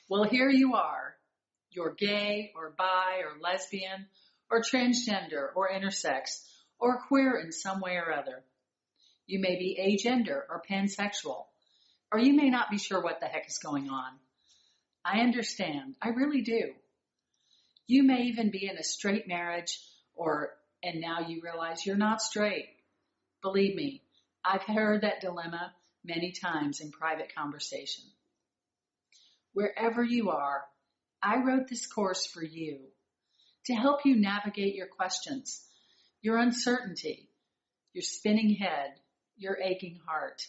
Well, here you are. You're gay or bi or lesbian or transgender or intersex or queer in some way or other. You may be agender or pansexual, or you may not be sure what the heck is going on. I understand. I really do. You may even be in a straight marriage and now you realize you're not straight. Believe me, I've heard that dilemma many times in private conversation. Wherever you are, I wrote this course for you to help you navigate your questions, your uncertainty, your spinning head, your aching heart.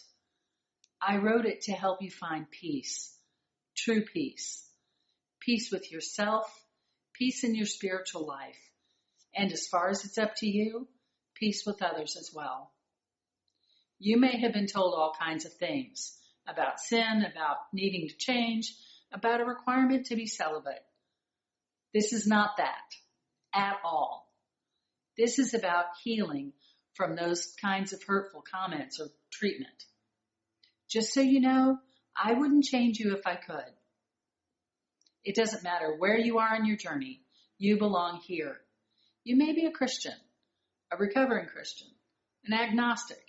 I wrote it to help you find peace, true peace, peace with yourself, peace in your spiritual life, and as far as it's up to you, peace with others as well. You may have been told all kinds of things about sin, about needing to change, about a requirement to be celibate. This is not that at all. This is about healing from those kinds of hurtful comments or treatment. Just so you know, I wouldn't change you if I could. It doesn't matter where you are in your journey. You belong here. You may be a Christian, a recovering Christian, an agnostic,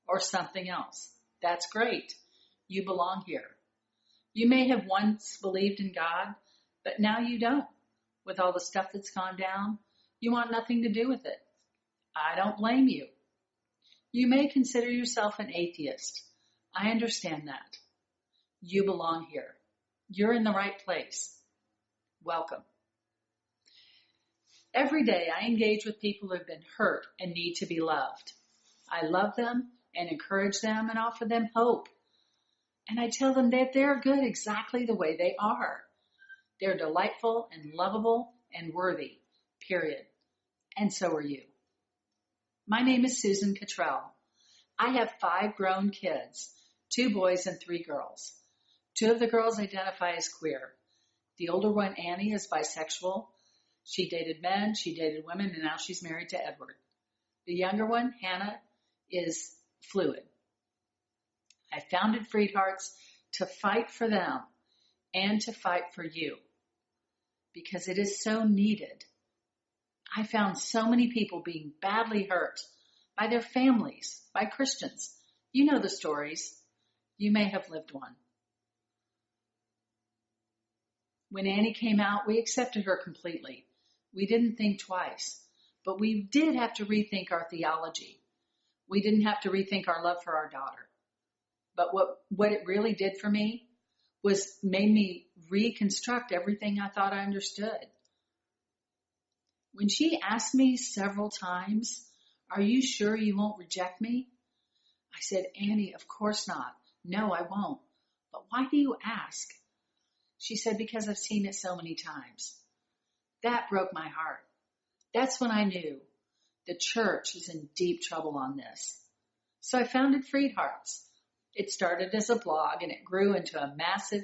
or something else. That's great. You belong here. You may have once believed in God, but now you don't. With all the stuff that's gone down, you want nothing to do with it. I don't blame you. You may consider yourself an atheist. I understand that. You belong here. You're in the right place. Welcome. Every day I engage with people who have been hurt and need to be loved. I love them and encourage them and offer them hope. And I tell them that they're good exactly the way they are. They're delightful and lovable and worthy, period. And so are you. My name is Susan Cottrell. I have 5 grown kids, 2 boys and 3 girls. 2 of the girls identify as queer. The older one, Annie, is bisexual. She dated men, she dated women, and now she's married to Edward. The younger one, Hannah, is fluid. I founded FreedHearts to fight for them and to fight for you because it is so needed. I found so many people being badly hurt by their families, by Christians. You know the stories. You may have lived one. When Annie came out, we accepted her completely. We didn't think twice, but we did have to rethink our theology. We didn't have to rethink our love for our daughter. But what it really did for me was made me reconstruct everything I thought I understood. When she asked me several times, "Are you sure you won't reject me?" I said, "Annie, of course not. No, I won't. But why do you ask?" She said, "Because I've seen it so many times." That broke my heart. That's when I knew the church is in deep trouble on this. So I founded FreedHearts. It started as a blog and it grew into a massive,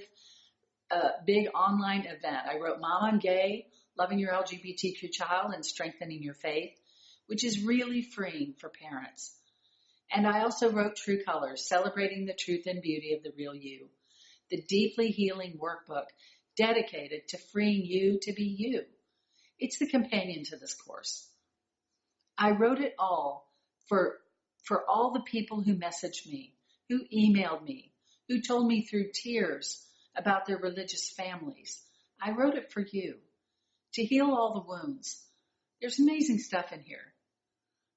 big online event. I wrote Mom, I'm Gay, Loving Your LGBTQ Child and Strengthening Your Faith, which is really freeing for parents. And I also wrote True Colors, Celebrating the Truth and Beauty of the Real You, the deeply healing workbook dedicated to freeing you to be you. It's the companion to this course. I wrote it all for all the people who messaged me, who emailed me, who told me through tears about their religious families. I wrote it for you, to heal all the wounds. There's amazing stuff in here.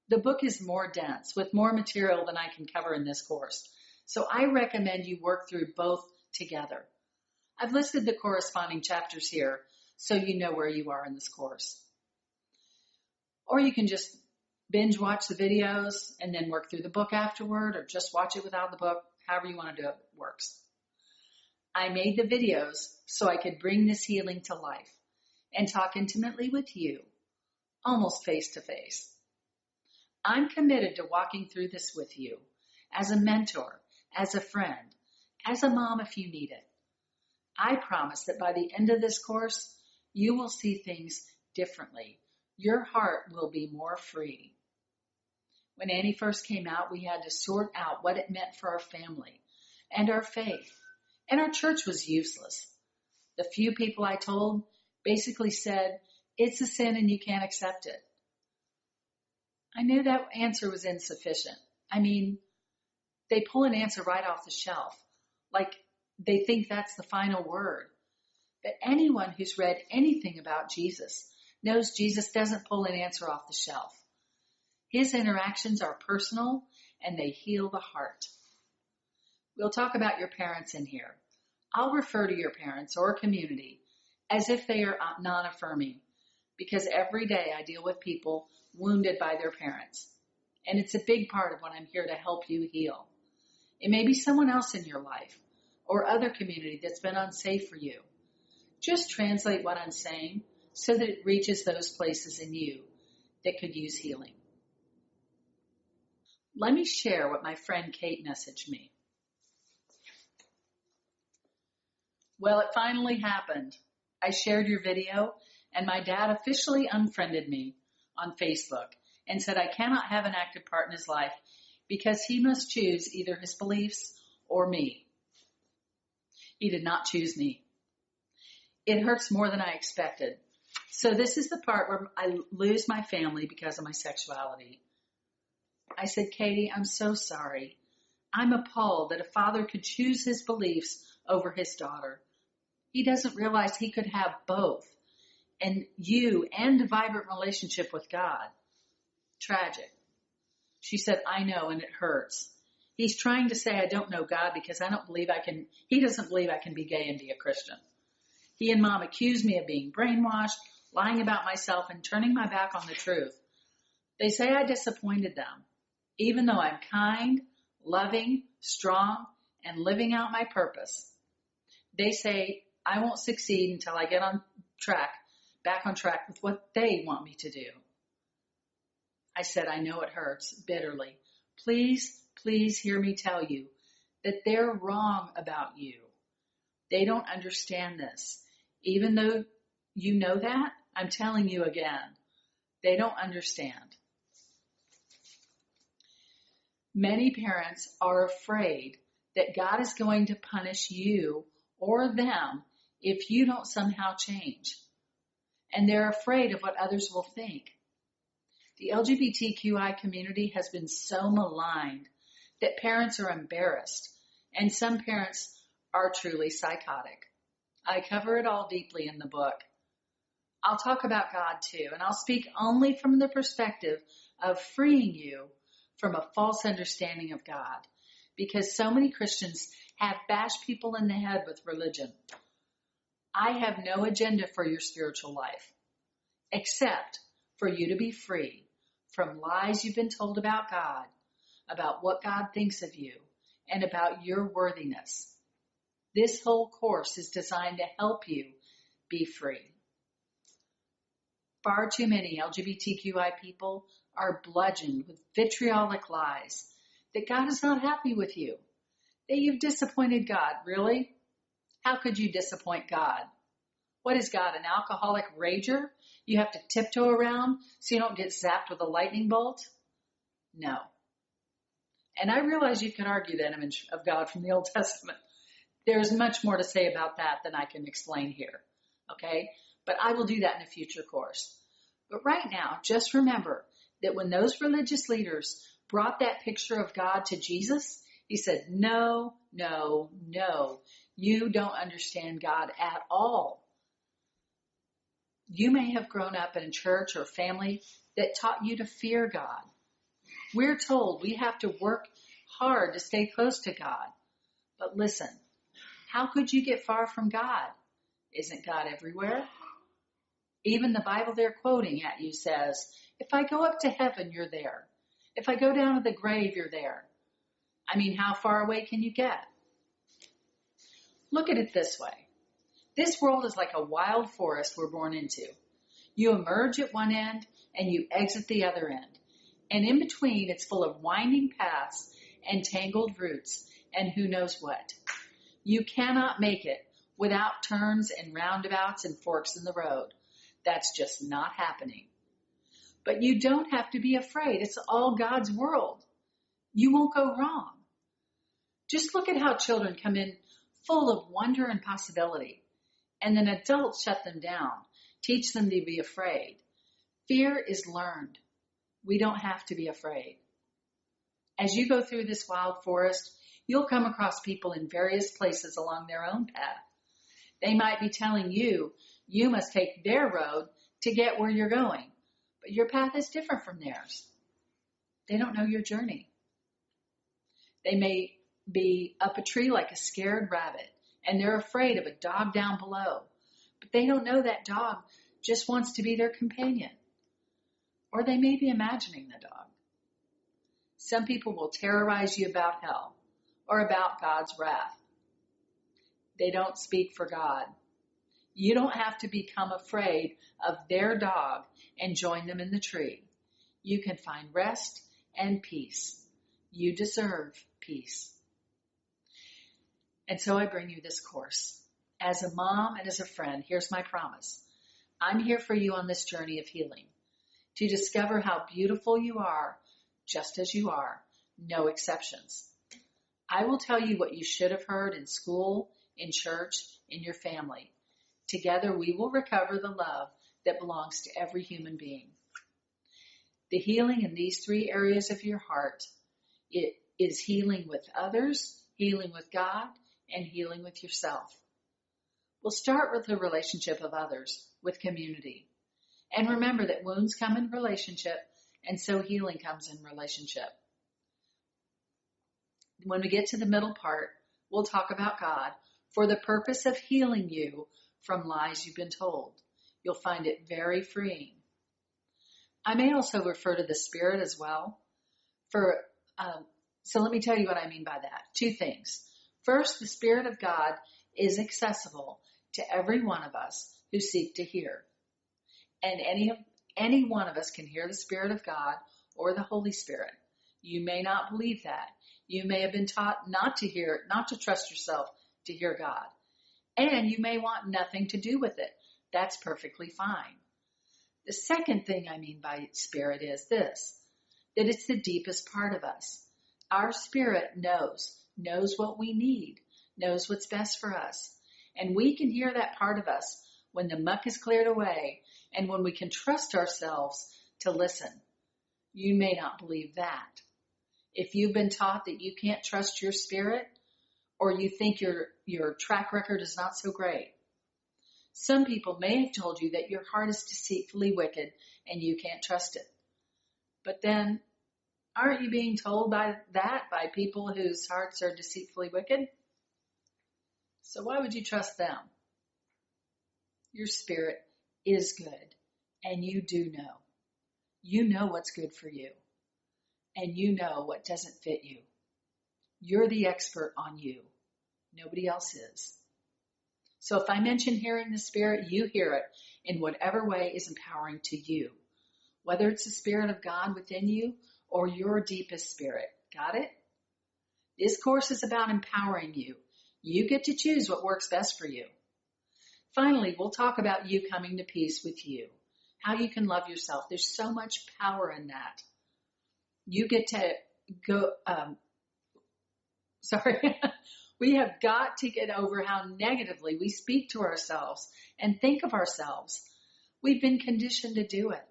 The book is more dense, with more material than I can cover in this course. So I recommend you work through both together. I've listed the corresponding chapters here so you know where you are in this course. Or you can just binge watch the videos and then work through the book afterward, or just watch it without the book. However you want to do it, works. I made the videos so I could bring this healing to life and talk intimately with you, almost face to face. I'm committed to walking through this with you as a mentor, as a friend, as a mom if you need it. I promise that by the end of this course, you will see things differently. Your heart will be more free. When Annie first came out, we had to sort out what it meant for our family and our faith. And our church was useless. The few people I told basically said, it's a sin and you can't accept it. I knew that answer was insufficient. I mean, they pull an answer right off the shelf, like they think that's the final word. But anyone who's read anything about Jesus knows Jesus doesn't pull an answer off the shelf. His interactions are personal and they heal the heart. We'll talk about your parents in here. I'll refer to your parents or community as if they are non-affirming, because every day I deal with people wounded by their parents. And it's a big part of what I'm here to help you heal. It may be someone else in your life or other community that's been unsafe for you. Just translate what I'm saying so that it reaches those places in you that could use healing. Let me share what my friend Kate messaged me. Well, it finally happened. I shared your video and my dad officially unfriended me on Facebook and said I cannot have an active part in his life because he must choose either his beliefs or me. He did not choose me. It hurts more than I expected. So this is the part where I lose my family because of my sexuality. I said, Katie, I'm so sorry. I'm appalled that a father could choose his beliefs over his daughter. He doesn't realize he could have both, and you and a vibrant relationship with God. Tragic. She said, I know, and it hurts. He's trying to say I don't know God because he doesn't believe I can be gay and be a Christian. He and Mom accused me of being brainwashed, lying about myself, and turning my back on the truth. They say I disappointed them, even though I'm kind, loving, strong, and living out my purpose. They say I won't succeed until I get back on track with what they want me to do. I said, I know it hurts bitterly. Please, please hear me tell you that they're wrong about you. They don't understand this. Even though you know that, I'm telling you again, they don't understand. Many parents are afraid that God is going to punish you or them if you don't somehow change. And they're afraid of what others will think. The LGBTQI community has been so maligned that parents are embarrassed, and some parents are truly psychotic. I cover it all deeply in the book. I'll talk about God too, and I'll speak only from the perspective of freeing you from a false understanding of God, because so many Christians have bashed people in the head with religion. I have no agenda for your spiritual life, except for you to be free from lies you've been told about God, about what God thinks of you, and about your worthiness. This whole course is designed to help you be free. Far too many LGBTQI people are bludgeoned with vitriolic lies that God is not happy with you, that you've disappointed God. Really? How could you disappoint God? What is God, an alcoholic rager you have to tiptoe around so you don't get zapped with a lightning bolt? No. And I realize you can argue that image of God from the Old Testament. There's much more to say about that than I can explain here, okay? But I will do that in a future course. But right now, just remember that when those religious leaders brought that picture of God to Jesus, he said, no, no, no, you don't understand God at all. You may have grown up in a church or family that taught you to fear God. We're told we have to work hard to stay close to God. But listen, how could you get far from God? Isn't God everywhere? Even the Bible they're quoting at you says, if I go up to heaven, you're there. If I go down to the grave, you're there. I mean, how far away can you get? Look at it this way. This world is like a wild forest we're born into. You emerge at one end and you exit the other end. And in between, it's full of winding paths and tangled roots and who knows what. You cannot make it without turns and roundabouts and forks in the road. That's just not happening. But you don't have to be afraid. It's all God's world. You won't go wrong. Just look at how children come in full of wonder and possibility. And then adults shut them down, teach them to be afraid. Fear is learned. We don't have to be afraid. As you go through this wild forest, you'll come across people in various places along their own path. They might be telling you, you must take their road to get where you're going, but your path is different from theirs. They don't know your journey. They may be up a tree like a scared rabbit, and they're afraid of a dog down below, but they don't know that dog just wants to be their companion. Or they may be imagining the dog. Some people will terrorize you about hell or about God's wrath. They don't speak for God. You don't have to become afraid of their dog and join them in the tree. You can find rest and peace. You deserve peace. And so I bring you this course. As a mom and as a friend, here's my promise. I'm here for you on this journey of healing, to discover how beautiful you are, just as you are, no exceptions. I will tell you what you should have heard in school, in church, in your family. Together we will recover the love that belongs to every human being. The healing in these three areas of your heart, it is healing with others, healing with God, and healing with yourself. We'll start with the relationship of others, with community. And remember that wounds come in relationship, and so healing comes in relationship. When we get to the middle part, we'll talk about God for the purpose of healing you from lies you've been told. You'll find it very freeing. I may also refer to the Spirit as well. So let me tell you what I mean by that. Two things. First, the Spirit of God is accessible to every one of us who seek to hear. And any one of us can hear the Spirit of God or the Holy Spirit. You may not believe that. You may have been taught not to trust yourself to hear God. And you may want nothing to do with it. That's perfectly fine. The second thing I mean by spirit is this, that it's the deepest part of us. Our spirit knows what we need, knows what's best for us. And we can hear that part of us when the muck is cleared away and when we can trust ourselves to listen. You may not believe that. If you've been taught that you can't trust your spirit, or you think your track record is not so great, some people may have told you that your heart is deceitfully wicked and you can't trust it. But then, aren't you being told by people whose hearts are deceitfully wicked? So why would you trust them? Your spirit is good, and you do know. You know what's good for you, and you know what doesn't fit you. You're the expert on you. Nobody else is. So if I mention hearing the Spirit, you hear it in whatever way is empowering to you, whether it's the Spirit of God within you or your deepest spirit. Got it? This course is about empowering you. You get to choose what works best for you. Finally, we'll talk about you coming to peace with you, how you can love yourself. There's so much power in that. You get to go, we have got to get over how negatively we speak to ourselves and think of ourselves. We've been conditioned to do it,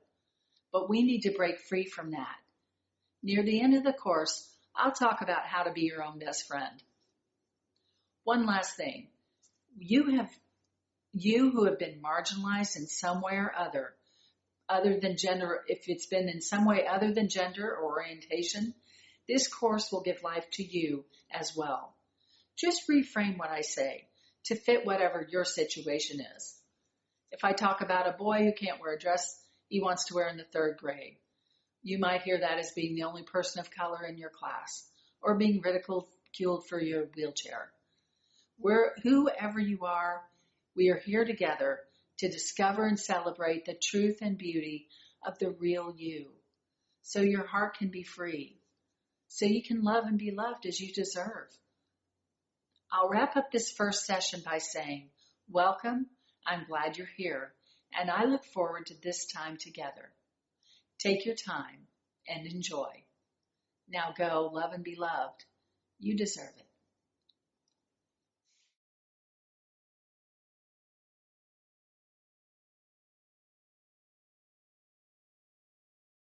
but we need to break free from that. Near the end of the course, I'll talk about how to be your own best friend. One last thing. You who have been marginalized in some way or other than gender, if it's been in some way other than gender or orientation, this course will give life to you as well. Just reframe what I say to fit whatever your situation is. If I talk about a boy who can't wear a dress he wants to wear in the 3rd grade, you might hear that as being the only person of color in your class or being ridiculed for your wheelchair. Whoever you are, we are here together to discover and celebrate the truth and beauty of the real you, so your heart can be free, so you can love and be loved as you deserve. I'll wrap up this first session by saying, welcome, I'm glad you're here, and I look forward to this time together. Take your time and enjoy. Now go love and be loved. You deserve it.